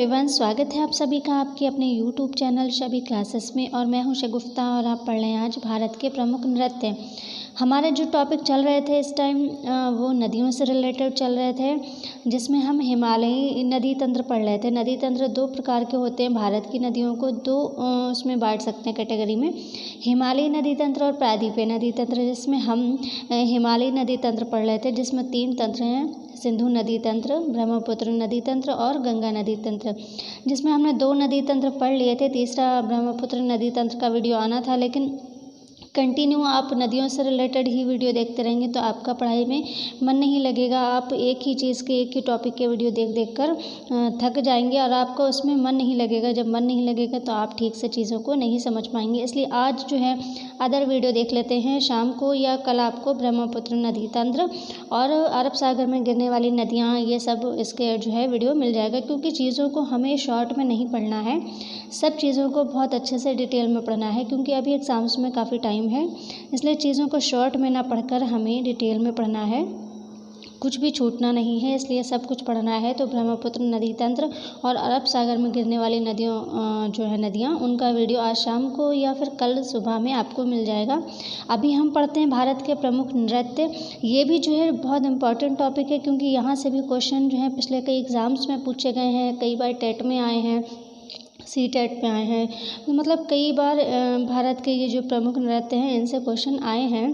Everyone, स्वागत है आप सभी का आपके अपने यूट्यूब चैनल शबी क्लासेस में। और मैं हूं शगुफ्ता और आप पढ़ रहे हैं आज भारत के प्रमुख नृत्य। हमारे जो टॉपिक चल रहे थे इस टाइम वो नदियों से रिलेटेड चल रहे थे, जिसमें हम हिमालयी नदी तंत्र पढ़ रहे थे। नदी तंत्र दो प्रकार के होते हैं। भारत की नदियों को दो उसमें बांट सकते हैं कैटेगरी में, हिमालयी नदी तंत्र और प्रायद्वीपीय नदी तंत्र, जिसमें हम हिमालयी नदी तंत्र पढ़ रहे थे, जिसमें 3 तंत्र हैं: सिंधु नदी तंत्र, ब्रह्मपुत्र नदी तंत्र और गंगा नदी तंत्र, जिसमें हमने 2 नदी तंत्र पढ़ लिए थे। तीसरा ब्रह्मपुत्र नदी तंत्र का वीडियो आना था, लेकिन कंटिन्यू आप नदियों से रिलेटेड ही वीडियो देखते रहेंगे तो आपका पढ़ाई में मन नहीं लगेगा। आप एक ही चीज़ के एक ही टॉपिक के वीडियो देख देख कर थक जाएंगे और आपका उसमें मन नहीं लगेगा। जब मन नहीं लगेगा तो आप ठीक से चीज़ों को नहीं समझ पाएंगे। इसलिए आज जो है अदर वीडियो देख लेते हैं। शाम को या कल आपको ब्रह्मपुत्र नदी तंत्र और अरब सागर में गिरने वाली नदियाँ, ये सब इसके जो है वीडियो मिल जाएगा, क्योंकि चीज़ों को हमें शॉर्ट में नहीं पढ़ना है, सब चीज़ों को बहुत अच्छे से डिटेल में पढ़ना है, क्योंकि अभी एग्ज़ाम्स में काफ़ी टाइम है। इसलिए चीज़ों को शॉर्ट में ना पढ़कर हमें डिटेल में पढ़ना है, कुछ भी छूटना नहीं है, इसलिए सब कुछ पढ़ना है। तो ब्रह्मपुत्र नदी तंत्र और अरब सागर में गिरने वाली नदियों जो है नदियाँ, उनका वीडियो आज शाम को या फिर कल सुबह में आपको मिल जाएगा। अभी हम पढ़ते हैं भारत के प्रमुख नृत्य। ये भी जो है बहुत इंपॉर्टेंट टॉपिक है, क्योंकि यहाँ से भी क्वेश्चन जो है पिछले कई एग्ज़ाम्स में पूछे गए हैं, कई बार टेट में आए हैं, सी-टेट पे आए हैं। मतलब कई बार भारत के ये जो प्रमुख नृत्य हैं इनसे क्वेश्चन आए हैं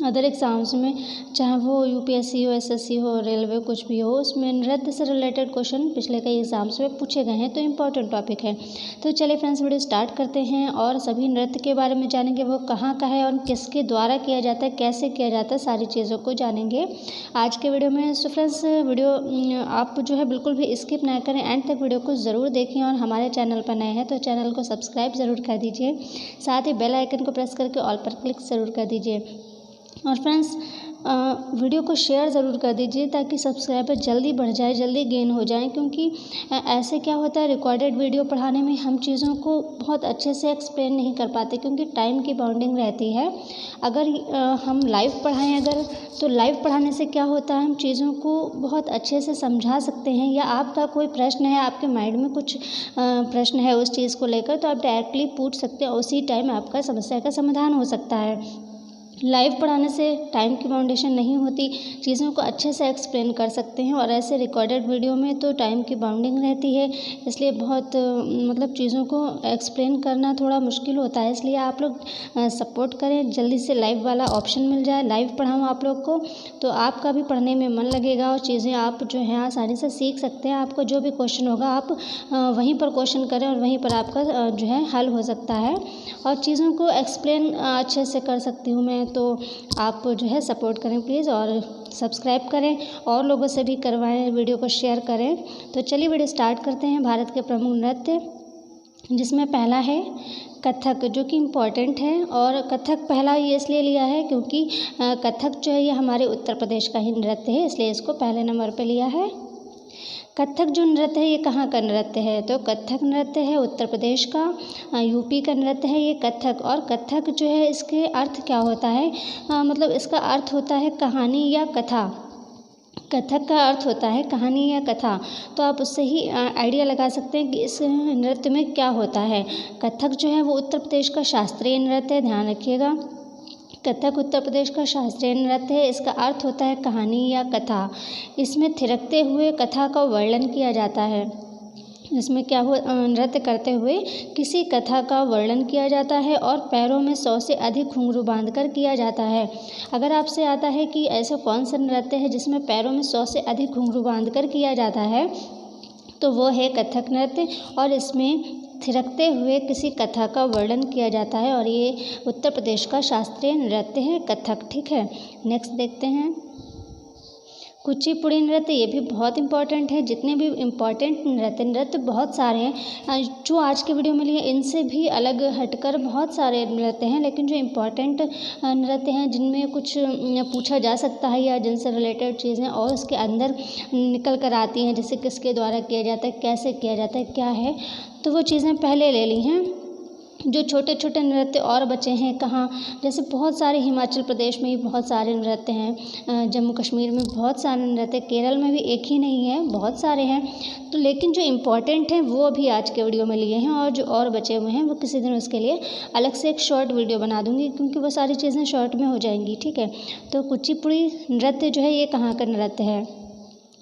अदर एग्ज़ाम्स में, चाहे वो यूपीएससी हो, एसएससी हो, रेलवे, कुछ भी हो, उसमें नृत्य से रिलेटेड क्वेश्चन पिछले कई एग्ज़ाम्स में पूछे गए हैं। तो इम्पॉर्टेंट टॉपिक है। तो चलिए फ्रेंड्स, वीडियो स्टार्ट करते हैं और सभी नृत्य के बारे में जानेंगे, वो कहाँ का है और किसके द्वारा किया जाता है, कैसे किया जाता है, सारी चीज़ों को जानेंगे आज के वीडियो में। सो फ्रेंड्स, वीडियो आप जो है बिल्कुल भी स्किप ना करें, एंड तक वीडियो को ज़रूर देखें। और हमारे चैनल पर नए हैं तो चैनल को सब्सक्राइब ज़रूर कर दीजिए, साथ ही बेल आइकन को प्रेस करके ऑल पर क्लिक ज़रूर कर दीजिए। और फ्रेंड्स, वीडियो को शेयर ज़रूर कर दीजिए ताकि सब्सक्राइबर जल्दी बढ़ जाए, जल्दी गेन हो जाए, क्योंकि ऐसे क्या होता है, रिकॉर्डेड वीडियो पढ़ाने में हम चीज़ों को बहुत अच्छे से एक्सप्लेन नहीं कर पाते, क्योंकि टाइम की बाउंडिंग रहती है। अगर हम लाइव पढ़ाएं तो लाइव पढ़ाने से क्या होता है, हम चीज़ों को बहुत अच्छे से समझा सकते हैं। या आपका कोई प्रश्न है, आपके माइंड में कुछ प्रश्न है उस चीज़ को लेकर, तो आप डायरेक्टली पूछ सकते हैं, उसी टाइम आपका समस्या का समाधान हो सकता है। लाइव पढ़ाने से टाइम की बाउंडेशन नहीं होती, चीज़ों को अच्छे से एक्सप्लेन कर सकते हैं, और ऐसे रिकॉर्डेड वीडियो में तो टाइम की बाउंडिंग रहती है, इसलिए बहुत मतलब चीज़ों को एक्सप्लेन करना थोड़ा मुश्किल होता है। इसलिए आप लोग सपोर्ट करें, जल्दी से लाइव वाला ऑप्शन मिल जाए, लाइव पढ़ाऊँ आप लोग को, तो आपका भी पढ़ने में मन लगेगा और चीज़ें आप जो है आसानी से सीख सकते हैं। आपको जो भी क्वेश्चन होगा आप वहीं पर क्वेश्चन करें और वहीं पर आपका जो है हल हो सकता है, और चीज़ों को एक्सप्लेन अच्छे से कर सकती हूँ मैं। तो आप जो है सपोर्ट करें प्लीज़, और सब्सक्राइब करें, और लोगों से भी करवाएं, वीडियो को शेयर करें। तो चलिए वीडियो स्टार्ट करते हैं। भारत के प्रमुख नृत्य, जिसमें पहला है कथक, जो कि इम्पॉर्टेंट है। और कथक पहला ये इसलिए लिया है क्योंकि कथक जो है ये हमारे उत्तर प्रदेश का ही नृत्य है, इसलिए इसको पहले नंबर पे लिया है। कथक जो नृत्य है ये कहाँ का नृत्य है, तो कथक नृत्य है उत्तर प्रदेश का, यूपी का नृत्य है ये कथक। और कथक जो है इसके अर्थ क्या होता है, मतलब इसका अर्थ होता है कहानी या कथा। कथक का अर्थ होता है कहानी या कथा। तो आप उससे ही आइडिया लगा सकते हैं कि इस नृत्य में क्या होता है। कथक जो है वो उत्तर प्रदेश का शास्त्रीय नृत्य है, ध्यान रखिएगा। कथक उत्तर प्रदेश का शास्त्रीय नृत्य है। इसका अर्थ होता है कहानी या कथा। इसमें थिरकते हुए कथा का वर्णन किया जाता है। इसमें क्या हो, नृत्य करते हुए किसी कथा का वर्णन किया जाता है, और पैरों में 100 से अधिक घुंघरू बांधकर किया जाता है। अगर आपसे आता है कि ऐसा कौन सा नृत्य है जिसमें पैरों में 100 से अधिक घुंघरू बांधकर किया जाता है, तो वो है कथक नृत्य, और इसमें थिरकते हुए किसी कथा का वर्णन किया जाता है, और ये उत्तर प्रदेश का शास्त्रीय नृत्य है कथक। ठीक है, नेक्स्ट देखते हैं कुचिपुड़ी नृत्य। ये भी बहुत इंपॉर्टेंट है। जितने भी इम्पॉर्टेंट नृत्य बहुत सारे हैं जो आज के वीडियो में लिए, इनसे भी अलग हटकर बहुत सारे नृत्य हैं, लेकिन जो इम्पॉर्टेंट नृत्य हैं जिनमें कुछ पूछा जा सकता है या जिनसे रिलेटेड चीज़ें और उसके अंदर निकल कर आती हैं, जैसे किसके द्वारा किया जाता है, कैसे किया जाता है, क्या है, तो वो चीज़ें पहले ले ली हैं। जो छोटे छोटे नृत्य और बचे हैं कहाँ, जैसे बहुत सारे हिमाचल प्रदेश में भी बहुत सारे नृत्य हैं, जम्मू कश्मीर में बहुत सारे नृत्य, केरल में भी एक ही नहीं है, बहुत सारे हैं। तो लेकिन जो इम्पोर्टेंट हैं वो अभी आज के वीडियो में लिए हैं, और जो और बचे हुए हैं वो किसी दिन उसके लिए अलग से एक शॉर्ट वीडियो बना दूँगी, क्योंकि वो सारी चीज़ें शॉर्ट में हो जाएंगी। ठीक है, तो कुचिपुड़ी नृत्य जो है ये कहाँ का नृत्य है,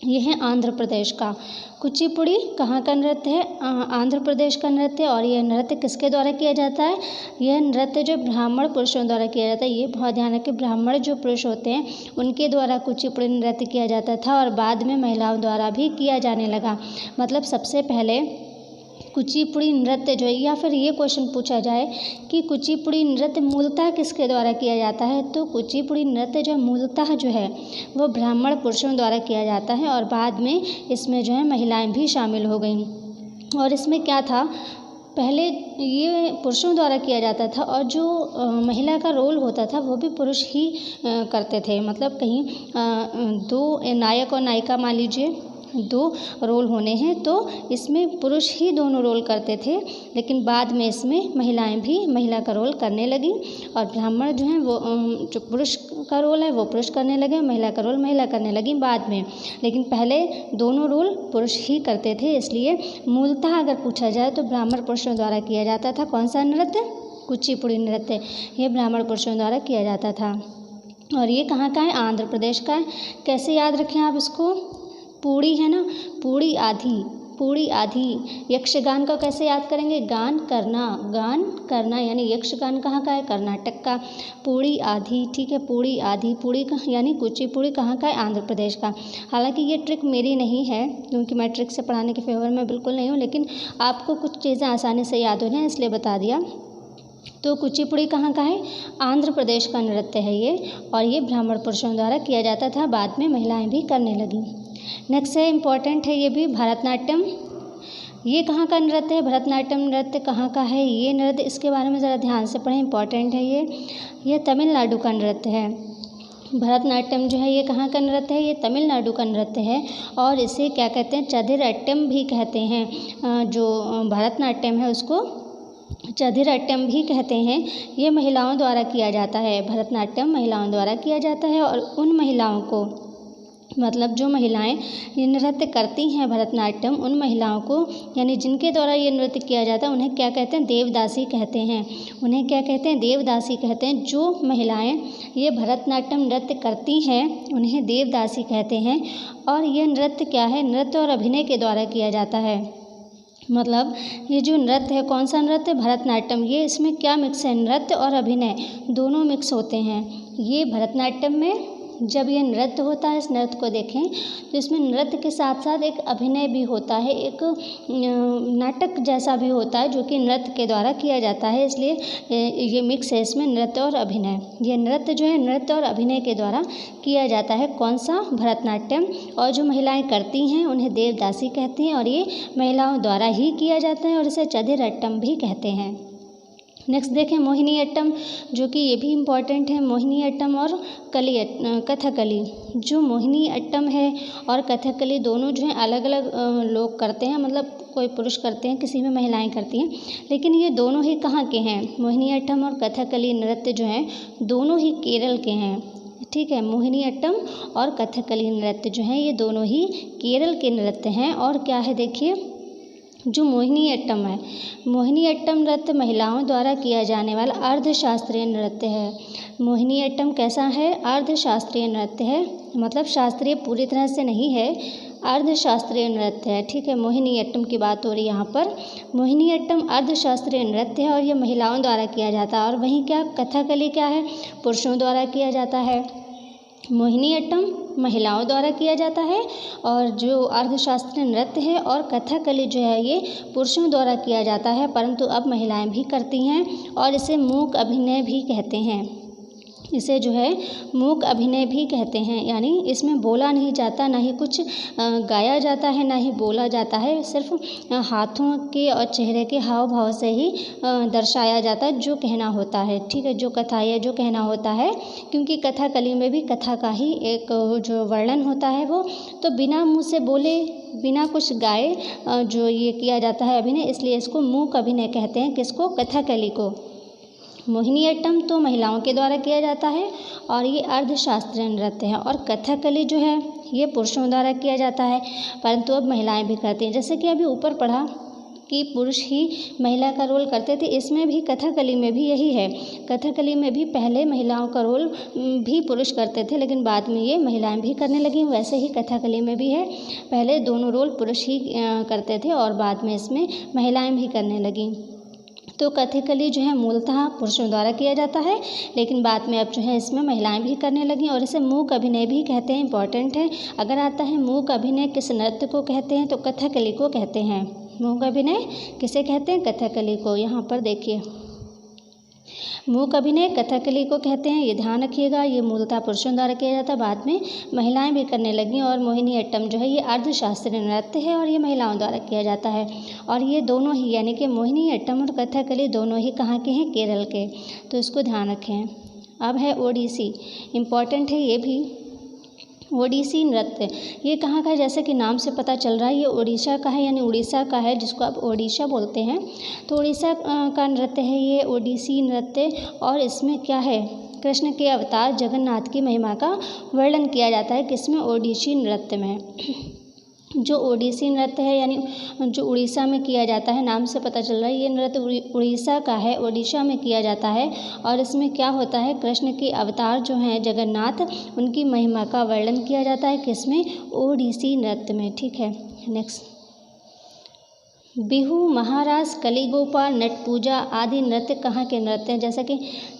ये है आंध्र प्रदेश का। कुचिपुड़ी कहाँ का नृत्य है, आंध्र प्रदेश का नृत्य। और यह नृत्य किसके द्वारा किया जाता है, यह नृत्य जो ब्राह्मण पुरुषों द्वारा किया जाता है। ये बहुत ध्यान रखें, ब्राह्मण जो पुरुष होते हैं उनके द्वारा कुचिपुड़ी नृत्य किया जाता था, और बाद में महिलाओं द्वारा भी किया जाने लगा। मतलब सबसे पहले कुचिपुड़ी नृत्य जो है, या फिर ये क्वेश्चन पूछा जाए कि कुचिपुड़ी नृत्य मूलतः किसके द्वारा किया जाता है, तो कुचिपुड़ी नृत्य जो मूलतः जो है वो ब्राह्मण पुरुषों द्वारा किया जाता है, और बाद में इसमें जो है महिलाएं भी शामिल हो गईं। और इसमें क्या था, पहले ये पुरुषों द्वारा किया जाता था, और जो महिला का रोल होता था वो भी पुरुष ही करते थे। मतलब कहीं दो नायक और नायिका मान लीजिए, दो रोल होने हैं, तो इसमें पुरुष ही दोनों रोल करते थे, लेकिन बाद में इसमें महिलाएं भी महिला का रोल करने लगी, और ब्राह्मण जो हैं वो जो पुरुष का रोल है वो पुरुष करने लगे, महिला का रोल महिला करने लगी बाद में। लेकिन पहले दोनों रोल पुरुष ही करते थे, इसलिए मूलतः अगर पूछा जाए तो ब्राह्मण पुरुषों द्वारा किया जाता था। कौन सा नृत्य, कुचिपुड़ी नृत्य, ये ब्राह्मण पुरुषों द्वारा किया जाता था। और ये कहाँ का है, आंध्र प्रदेश का है। कैसे याद रखें आप इसको, पूड़ी है ना, पूड़ी आधी, पूड़ी आधी। यक्षगान का कैसे याद करेंगे, गान करना यानी यक्षगान कहाँ का है, कर्नाटक का। पूड़ी आधी, ठीक है, पूड़ी आधी, पूड़ी का यानी कुचिपुड़ी कहाँ का है, आंध्र प्रदेश का। हालांकि ये ट्रिक मेरी नहीं है, क्योंकि मैं ट्रिक से पढ़ाने के फेवर में बिल्कुल नहीं हूँ, लेकिन आपको कुछ चीज़ें आसानी से याद हो जाएं इसलिए बता दिया। तो कुचिपुड़ी कहाँ का है, आंध्र प्रदेश का नृत्य है ये, और ये ब्राह्मण पुरुषों द्वारा किया जाता था, बाद में महिलाएं भी करने लगी। नेक्स्ट है, इम्पॉर्टेंट है ये भी, भरतनाट्यम। ये कहाँ का नृत्य है, भरतनाट्यम नृत्य कहाँ का है ये नृत्य, इसके बारे में ज़रा ध्यान से पढ़ें, इंपॉर्टेंट है ये तमिलनाडु का नृत्य है। भरतनाट्यम जो है ये कहाँ का नृत्य है, ये तमिलनाडु का नृत्य है, और इसे क्या कहते हैं, चधिरअट्टम भी कहते हैं। जो भरतनाट्यम है उसको चधिरअट्टम भी कहते हैं। ये महिलाओं द्वारा किया जाता है, भरतनाट्यम महिलाओं द्वारा किया जाता है, और उन महिलाओं को, मतलब जो महिलाएं ये नृत्य करती हैं भरतनाट्यम, उन महिलाओं को यानी जिनके द्वारा ये नृत्य किया जाता है उन्हें क्या कहते हैं, देवदासी कहते हैं। उन्हें क्या कहते हैं, देवदासी कहते हैं। जो महिलाएं ये भरतनाट्यम नृत्य करती हैं उन्हें देवदासी कहते हैं। और ये नृत्य क्या है, नृत्य और अभिनय के द्वारा किया जाता है। मतलब ये जो नृत्य है, कौन सा नृत्य, भरतनाट्यम, ये इसमें क्या मिक्स है, नृत्य और अभिनय दोनों मिक्स होते हैं। ये भरतनाट्यम में जब ये नृत्य होता है, इस नृत्य को देखें तो इसमें नृत्य के साथ साथ एक अभिनय भी होता है, एक नाटक जैसा भी होता है जो कि नृत्य के द्वारा किया जाता है, इसलिए ये मिक्स है इसमें नृत्य और अभिनय। ये नृत्य जो है नृत्य और अभिनय के द्वारा किया जाता है, कौन सा, भरतनाट्यम। और जो महिलाएं करती हैं उन्हें देवदासी कहती हैं, और ये महिलाओं द्वारा ही किया जाता है, और इसे चधिरअट्टम भी कहते हैं। नेक्स्ट देखें, मोहिनीअट्टम, जो कि ये भी इम्पॉर्टेंट है। मोहिनीअट्टम और कथकली, जो मोहिनीअट्टम है और कथकली दोनों जो है अलग अलग लोग करते हैं, मतलब कोई पुरुष करते हैं, किसी में महिलाएं करती हैं, लेकिन ये दोनों ही कहाँ के हैं, मोहिनीअट्टम और कथकली नृत्य जो हैं दोनों ही केरल के हैं। ठीक है, मोहिनीअट्टम और कथकली नृत्य जो हैं ये दोनों ही केरल के नृत्य हैं। और क्या है देखिए, जो मोहिनीअट्टम है, मोहिनीअट्टम नृत्य महिलाओं द्वारा किया जाने वाला अर्धशास्त्रीय नृत्य है। मोहिनीअट्टम कैसा है, अर्धशास्त्रीय नृत्य है, मतलब शास्त्रीय पूरी तरह से नहीं है, अर्धशास्त्रीय नृत्य है। ठीक है, मोहिनीअट्टम की बात हो रही है यहाँ पर। मोहिनीअट्टम अर्धशास्त्रीय नृत्य है और ये महिलाओं द्वारा किया जाता है। और वहीं क्या, कथकली क्या है, पुरुषों द्वारा किया जाता है। मोहिनीअट्टम महिलाओं द्वारा किया जाता है, और जो अर्धशास्त्रीय नृत्य है और कथकली जो है ये पुरुषों द्वारा किया जाता है, परंतु अब महिलाएं भी करती हैं, और इसे मूक अभिनय भी कहते हैं। इसे जो है मूक अभिनय भी कहते हैं, यानी इसमें बोला नहीं जाता, ना ही कुछ गाया जाता है, ना ही बोला जाता है, सिर्फ हाथों के और चेहरे के हाव भाव से ही दर्शाया जाता है जो कहना होता है। ठीक है, जो कथा या जो कहना होता है, क्योंकि कथाकली में भी कथा का ही एक जो वर्णन होता है वो, तो बिना मुँह से बोले, बिना कुछ गाए जो ये किया जाता है अभिनय, इसलिए इसको मूक अभिनय कहते हैं। किसको? कथाकली को। मोहिनीअट्टम तो महिलाओं के द्वारा किया जाता है और ये अर्धशास्त्रीय नृत्य है, और कथकली जो है ये पुरुषों द्वारा किया जाता है, परंतु अब महिलाएं भी करती हैं। जैसे कि अभी ऊपर पढ़ा कि पुरुष ही महिला का रोल करते थे, इसमें भी कथकली में भी यही है। कथकली में भी पहले महिलाओं का रोल भी पुरुष करते थे, लेकिन बाद में ये महिलाएं भी करने लगी। वैसे ही कथकली में भी है, पहले दोनों रोल पुरुष ही करते थे और बाद में इसमें महिलाएं भी करने लगीं। तो कथकली जो है मूलतः पुरुषों द्वारा किया जाता है, लेकिन बाद में अब जो है इसमें महिलाएं भी करने लगी, और इसे मूक अभिनय भी कहते हैं। इंपॉर्टेंट है, अगर आता है मूक अभिनय किस नृत्य को कहते हैं तो कथकली को कहते हैं। मूक अभिनय किसे कहते हैं? कथकली को। यहाँ पर देखिए, मूक अभिनय कथकली को कहते हैं, ये ध्यान रखिएगा। ये मूलतः पुरुषों द्वारा किया जाता है, बाद में महिलाएं भी करने लगी। और मोहिनीअट्टम जो है ये अर्धशास्त्रीय नृत्य है और ये महिलाओं द्वारा किया जाता है। और ये दोनों ही, यानी कि मोहिनीअट्टम और कथकली दोनों ही कहाँ के हैं? केरल के। तो इसको ध्यान रखें। अब है ओडिसी, इम्पॉर्टेंट है ये भी। ओडिसी नृत्य ये कहाँ का है? जैसे कि नाम से पता चल रहा है ये उड़ीसा का है, यानी उड़ीसा का है, जिसको आप ओडिशा बोलते हैं। तो उड़ीसा का नृत्य है ये ओडिसी नृत्य, और इसमें क्या है? कृष्ण के अवतार जगन्नाथ की महिमा का वर्णन किया जाता है। किसमें? ओडिसी नृत्य में। जो ओडिसी नृत्य है, यानी जो उड़ीसा में किया जाता है, नाम से पता चल रहा है ये नृत्य उड़ीसा का है, ओडिशा में किया जाता है। और इसमें क्या होता है? कृष्ण के अवतार जो हैं जगन्नाथ, उनकी महिमा का वर्णन किया जाता है। किसमें? ओडिसी नृत्य में। ठीक है, नेक्स्ट। बिहू, महारास, कलीगोपाल, नट पूजा आदि नृत्य कहाँ के नृत्य हैं? जैसा कि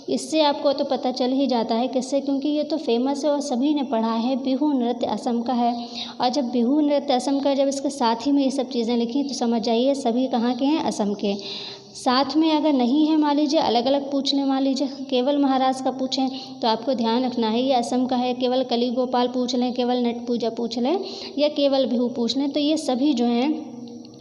इससे आपको तो पता चल ही जाता है किससे, क्योंकि ये तो फेमस है और सभी ने पढ़ा है। बिहू नृत्य असम का है, और जब बिहू नृत्य असम का, जब इसके साथ ही में ये सब चीज़ें लिखी तो समझ जाइए सभी कहाँ के हैं? असम के। साथ में अगर नहीं है, मान लीजिए अलग अलग पूछ लें, मान लीजिए केवल महाराज का पूछें तो आपको ध्यान रखना है ये असम का है। केवल कलीगोपाल पूछ लें, केवल नट पूजा पूछ लें, या केवल बिहू पूछ लें, तो ये सभी जो हैं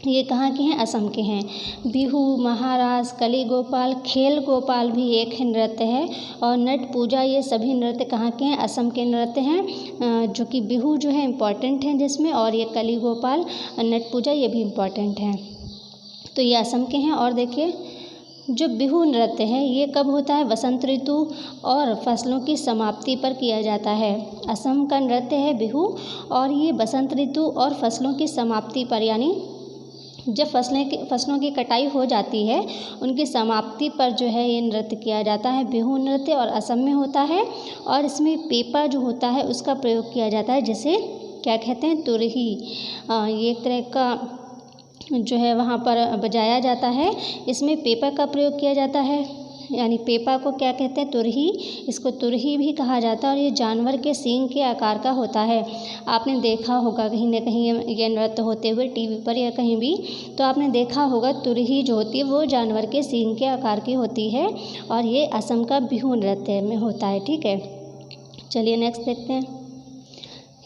ये कहाँ के हैं? असम के हैं। बिहू, महारास, कली गोपाल, खेल गोपाल भी एक ही नृत्य है, और नट पूजा, ये सभी नृत्य कहाँ के हैं? असम के नृत्य हैं। जो कि बिहू जो है इम्पॉर्टेंट है जिसमें, और ये कली गोपाल, नट पूजा ये भी इम्पॉर्टेंट है। तो ये असम के हैं। और देखिए, जो बिहू नृत्य है ये कब होता है? वसंत ऋतु और फसलों की समाप्ति पर किया जाता है। असम का नृत्य है बिहू, और ये बसंत ऋतु और फसलों की समाप्ति पर, यानी जब फसलों की कटाई हो जाती है उनकी समाप्ति पर जो है ये नृत्य किया जाता है, बिहू नृत्य, और असम में होता है। और इसमें पेपा जो होता है उसका प्रयोग किया जाता है, जिसे क्या कहते हैं? तुरही। ये एक तरह का जो है वहाँ पर बजाया जाता है, इसमें पेपा का प्रयोग किया जाता है, यानी पेपा को क्या कहते हैं? तुरही। इसको तुरही भी कहा जाता है, और ये जानवर के सींग के आकार का होता है। आपने देखा होगा कहीं ना कहीं ये नृत्य होते हुए टीवी पर या कहीं भी, तो आपने देखा होगा तुरही जो होती है वो जानवर के सींग के आकार की होती है, और ये असम का बिहू नृत्य में होता है। ठीक है, चलिए नेक्स्ट देखते हैं।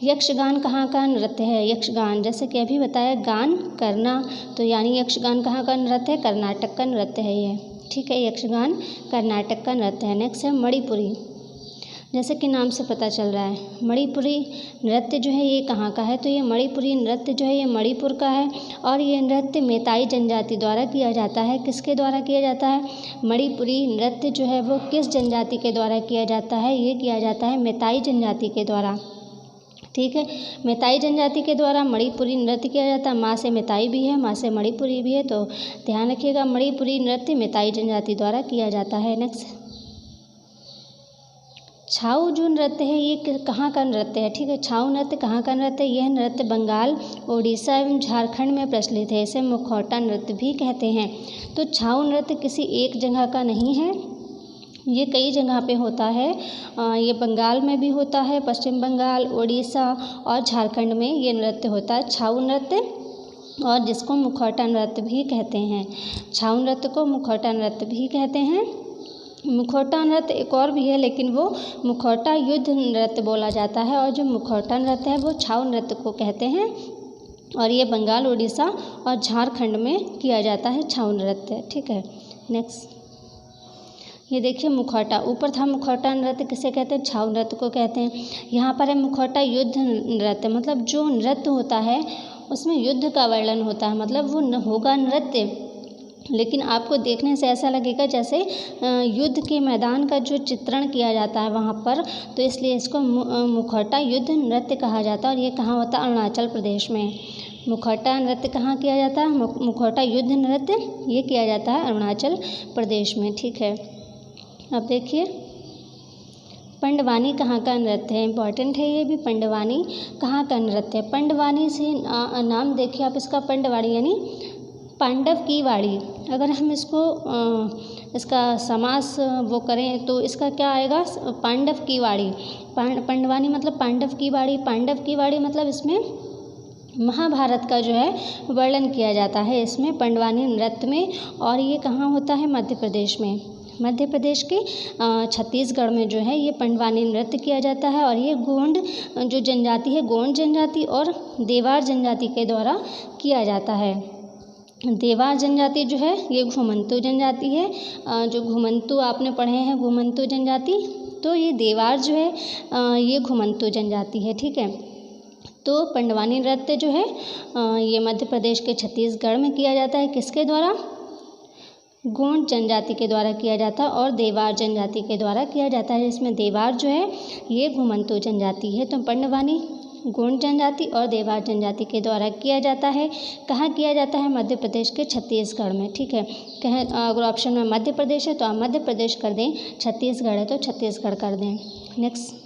यक्षगान कहाँ का नृत्य है? यक्षगान, जैसे कि अभी बताया, गान करना, तो यानी यक्षगान कहाँ का नृत्य है? कर्नाटक का नृत्य है ये। ठीक है, यक्षगान कर्नाटक का नृत्य है। नेक्स्ट है मणिपुरी, जैसे कि नाम से पता चल रहा है मणिपुरी नृत्य जो है ये कहाँ का है? तो ये मणिपुरी नृत्य जो है ये मणिपुर का है, और ये नृत्य मेताई जनजाति द्वारा किया जाता है। किसके द्वारा किया जाता है? मणिपुरी नृत्य जो है वो किस जनजाति के द्वारा किया जाता है? ये किया जाता है मेताई जनजाति के द्वारा। ठीक है, मेताई जनजाति के द्वारा मणिपुरी नृत्य किया जाता है। माँ से मेताई भी है, माँ से मणिपुरी भी है, तो ध्यान रखिएगा मणिपुरी नृत्य मेताई जनजाति द्वारा किया जाता है। नेक्स्ट, छाऊ जो नृत्य है ये कहाँ का नृत्य है? ठीक है, छाऊ नृत्य कहाँ का नृत्य है? यह नृत्य बंगाल, उड़ीसा एवं झारखंड में प्रचलित है। इसे मुखौटा नृत्य भी कहते हैं। तो छाऊ नृत्य किसी एक जगह का नहीं है, ये कई जगह पे होता है। ये बंगाल में भी होता है, पश्चिम बंगाल, उड़ीसा और झारखंड में ये नृत्य होता है, छाऊ नृत्य, और जिसको मुखौटा नृत्य भी कहते हैं। छाऊ नृत्य को मुखौटा नृत्य भी कहते हैं। मुखौटा नृत्य एक और भी है, लेकिन वो मुखौटा युद्ध नृत्य बोला जाता है, और जो मुखौटा नृत्य है वो छाऊ नृत्य को कहते हैं, और ये बंगाल, उड़ीसा और झारखंड में किया जाता है छाऊ नृत्य। ठीक है, नेक्स्ट ये देखिए मुखौटा, ऊपर था मुखौटा नृत्य किसे कहते हैं, छाऊ नृत्य को कहते हैं। यहाँ पर है मुखौटा युद्ध नृत्य, मतलब जो नृत्य होता है उसमें युद्ध का वर्णन होता है, मतलब वो होगा नृत्य, लेकिन आपको देखने से ऐसा लगेगा जैसे युद्ध के मैदान का जो चित्रण किया जाता है वहाँ पर, तो इसलिए इसको मुखौटा युद्ध नृत्य कहा जाता है। और ये कहाँ होता है, अरुणाचल प्रदेश में। मुखौटा नृत्य कहाँ किया जाता है, मुखौटा युद्ध नृत्य ये किया जाता है अरुणाचल प्रदेश में। ठीक है, अब देखिए पंडवानी कहाँ का नृत्य है, इम्पॉर्टेंट है ये भी। पंडवानी कहाँ का नृत्य है, पंडवानी से नाम देखिए आप इसका, पंडवानी यानी पांडव की वाड़ी। अगर हम इसको इसका समास वो करें तो इसका क्या आएगा, पांडव की वाड़ी। पंडवानी मतलब पांडव की वाड़ी, पांडव की वाड़ी मतलब इसमें महाभारत का जो है वर्णन किया जाता है इसमें पंडवानी नृत्य में। और ये कहाँ होता है, मध्य प्रदेश में। मध्य प्रदेश के छत्तीसगढ़ में जो है ये पंडवानी नृत्य किया जाता है। और ये गोंड जो जनजाति है, गोंड जनजाति और देवार जनजाति के द्वारा किया जाता है। देवार जनजाति जो है ये घुमंतू जनजाति है, जो घुमंतू आपने पढ़े हैं घुमंतू जनजाति, तो ये देवार जो है ये घुमंतू जनजाति है। ठीक है, तो पंडवानी नृत्य जो है ये मध्य प्रदेश के छत्तीसगढ़ में किया जाता है, किसके द्वारा, गोंड जनजाति के द्वारा किया जाता है और देवार जनजाति के द्वारा किया जाता है। इसमें देवार जो है ये घुमंतू जनजाति है, तो पंडवानी गोंड जनजाति और देवार जनजाति के द्वारा किया जाता है। कहाँ किया जाता है, मध्य प्रदेश के छत्तीसगढ़ में। ठीक है, कहें अगर ऑप्शन में मध्य प्रदेश है तो आप मध्य प्रदेश कर दें, छत्तीसगढ़ है तो छत्तीसगढ़ कर दें। नेक्स्ट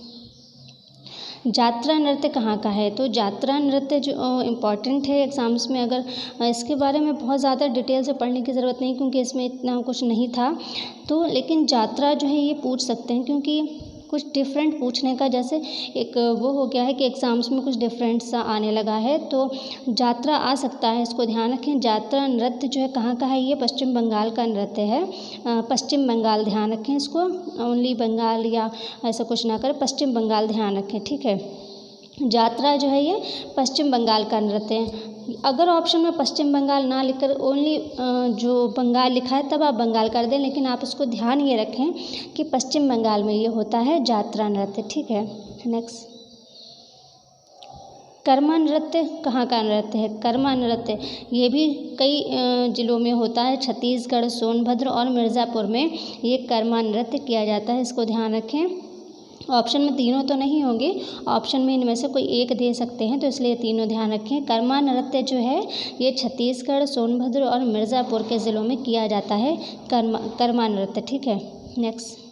जात्रा नृत्य कहाँ का है, तो जात्रा नृत्य जो इम्पॉर्टेंट है एग्ज़ाम्स में, अगर इसके बारे में बहुत ज़्यादा डिटेल से पढ़ने की ज़रूरत नहीं क्योंकि इसमें इतना कुछ नहीं था, तो लेकिन जात्रा जो है ये पूछ सकते हैं क्योंकि कुछ डिफरेंट पूछने का, जैसे एक वो हो गया है कि एग्ज़ाम्स में कुछ डिफरेंट सा आने लगा है, तो जात्रा आ सकता है, इसको ध्यान रखें। जात्रा नृत्य जो है कहाँ का है, ये पश्चिम बंगाल का नृत्य है, पश्चिम बंगाल, ध्यान रखें इसको, ओनली बंगाल या ऐसा कुछ ना करें, पश्चिम बंगाल ध्यान रखें। ठीक है, जात्रा जो है ये पश्चिम बंगाल का नृत्य है। अगर ऑप्शन में पश्चिम बंगाल ना लिखकर ओनली जो बंगाल लिखा है तब आप बंगाल कर दें, लेकिन आप इसको ध्यान ये रखें कि पश्चिम बंगाल में ये होता है जात्रा नृत्य। ठीक है, नेक्स्ट कर्मा नृत्य कहाँ का नृत्य है, कर्मा नृत्य ये भी कई जिलों में होता है, छत्तीसगढ़, सोनभद्र और मिर्ज़ापुर में ये कर्मा नृत्य किया जाता है, इसको ध्यान रखें। ऑप्शन में तीनों तो नहीं होंगे, ऑप्शन में इनमें से कोई एक दे सकते हैं, तो इसलिए तीनों ध्यान रखें। कर्मा नृत्य जो है ये छत्तीसगढ़, सोनभद्र और मिर्ज़ापुर के ज़िलों में किया जाता है कर्मा नृत्य। ठीक है, नेक्स्ट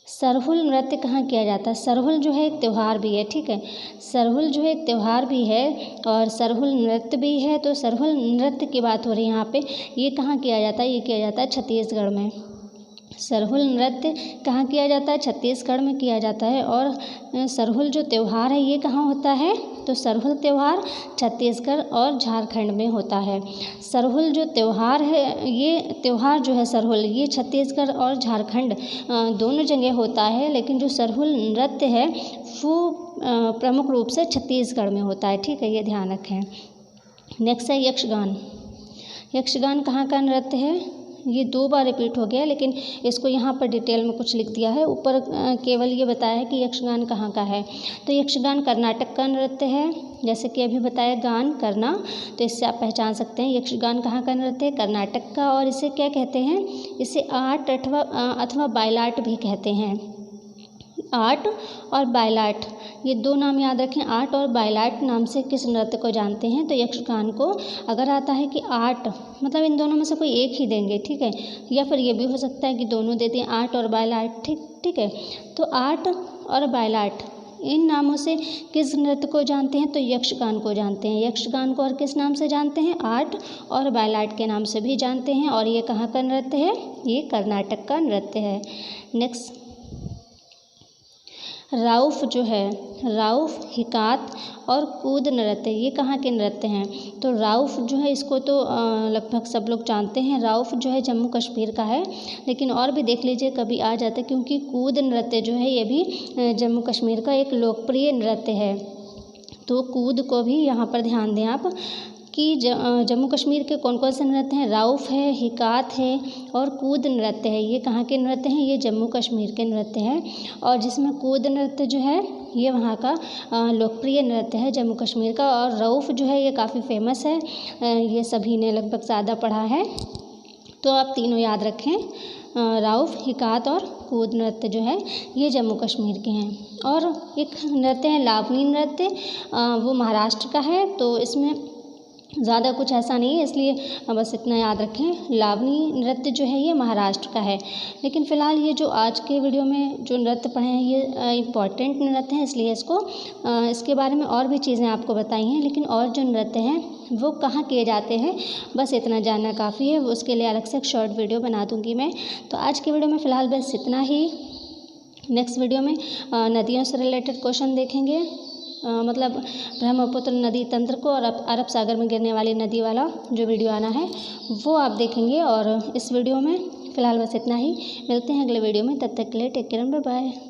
सरहुल नृत्य कहाँ किया जाता है, सरहुल जो है एक त्यौहार भी है। ठीक है, सरहुल जो है एक त्यौहार भी है और सरहुल नृत्य भी है, तो सरहुल नृत्य की बात हो रही है यहाँ पे, ये कहाँ किया जाता है, ये किया जाता है छत्तीसगढ़ में। सरहुल नृत्य कहाँ किया जाता है, छत्तीसगढ़ में किया जाता है। और सरहुल जो त्यौहार है ये कहाँ होता है, तो सरहुल त्यौहार छत्तीसगढ़ और झारखंड में होता है। सरहुल जो त्यौहार है, ये त्यौहार जो है सरहुल, ये छत्तीसगढ़ और झारखंड दोनों जगह होता है, लेकिन जो सरहुल नृत्य है वो प्रमुख रूप से छत्तीसगढ़ में होता है। ठीक है, ये ध्यान रखें। नेक्स्ट है यक्षगान। यक्षगान कहाँ का नृत्य है, ये 2 बार रिपीट हो गया, लेकिन इसको यहाँ पर डिटेल में कुछ लिख दिया है, ऊपर केवल ये बताया है कि यक्षगान कहाँ का है। तो यक्षगान कर्नाटक का नृत्य है, जैसे कि अभी बताया गान करना, तो इससे आप पहचान सकते हैं यक्षगान कहाँ का नृत्य है, कर्नाटक का। और इसे क्या कहते हैं, इसे आर्ट अथवा बायलाट भी कहते हैं। आर्ट और बायलाट, ये 2 नाम याद रखें। आर्ट और बायलाट नाम से किस नृत्य को जानते हैं, तो यक्षगान को। अगर आता है कि आर्ट, मतलब इन दोनों में से कोई एक ही देंगे, ठीक है, या फिर ये भी हो सकता है कि दोनों देते हैं, आर्ट और बायलाट। ठीक है, तो आर्ट और बायलाट इन नामों से किस नृत्य को जानते हैं, तो यक्षगान को जानते हैं। यक्षगान को और किस नाम से जानते हैं, आर्ट और बायलाट के नाम से भी जानते हैं। और ये कहाँ का नृत्य है, ये कर्नाटक का नृत्य है। नेक्स्ट राउफ जो है, राउफ, हिकात और कूद नृत्य, ये कहाँ के नृत्य हैं? तो राउफ जो है इसको तो लगभग सब लोग जानते हैं। राउफ जो है जम्मू कश्मीर का है, लेकिन और भी देख लीजिए कभी आ जाता है, क्योंकि कूद नृत्य जो है ये भी जम्मू कश्मीर का एक लोकप्रिय नृत्य है। तो कूद को भी यहाँ पर ध्यान दें आप कि जम्मू कश्मीर के कौन कौन से नृत्य हैं। राउफ है, हिकात है और कूद नृत्य है। ये कहाँ के नृत्य हैं? ये जम्मू कश्मीर के नृत्य हैं। और जिसमें कूद नृत्य जो है ये वहाँ का लोकप्रिय नृत्य है जम्मू कश्मीर का। और राउफ जो है ये काफ़ी फेमस है, ये सभी ने लगभग ज़्यादा पढ़ा है। तो आप तीनों याद रखें, राउफ, हिकात और कूद नृत्य जो है ये जम्मू कश्मीर के हैं। और एक नृत्य है लावनी नृत्य, वो महाराष्ट्र का है। तो इसमें ज़्यादा कुछ ऐसा नहीं है, इसलिए बस इतना याद रखें, लावनी नृत्य जो है ये महाराष्ट्र का है। लेकिन फ़िलहाल ये जो आज के वीडियो में जो नृत्य पढ़े हैं ये इम्पॉर्टेंट नृत्य हैं, इसलिए इसके बारे में और भी चीज़ें आपको बताई हैं। लेकिन और जो नृत्य हैं वो कहाँ किए जाते हैं, बस इतना जानना काफ़ी है। उसके लिए अलग से एक शॉर्ट वीडियो बना दूँगी मैं। तो आज के वीडियो में फ़िलहाल बस इतना ही। नेक्स्ट वीडियो में नदियों से रिलेटेड क्वेश्चन देखेंगे, मतलब ब्रह्मपुत्र नदी तंत्र को और अरब सागर में गिरने वाली नदी वाला जो वीडियो आना है वो आप देखेंगे। और इस वीडियो में फ़िलहाल बस इतना ही। मिलते हैं अगले वीडियो में, तब तक के लिए टेक केयर, बाय बाय।